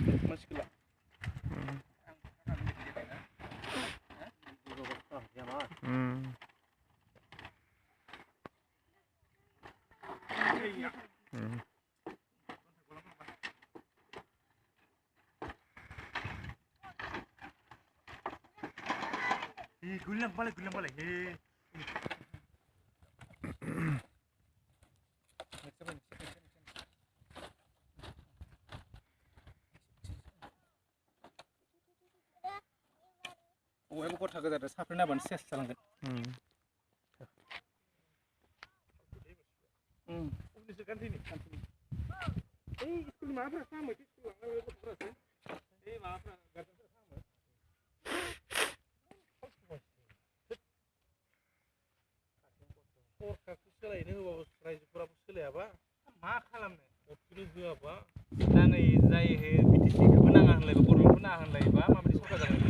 मुश्किला gulang balik oh aku kota ke atas apa naban ses salangan ini sekan sini school mana sama itu school mana itu terus mana gatan sama Orkaku selai ini bawa prize pura selai apa? Makalam nih. Optimis juga apa? Nangai zai he BTC kemenangan lagi, korban kemenangan lagi, apa? Mami suka dengan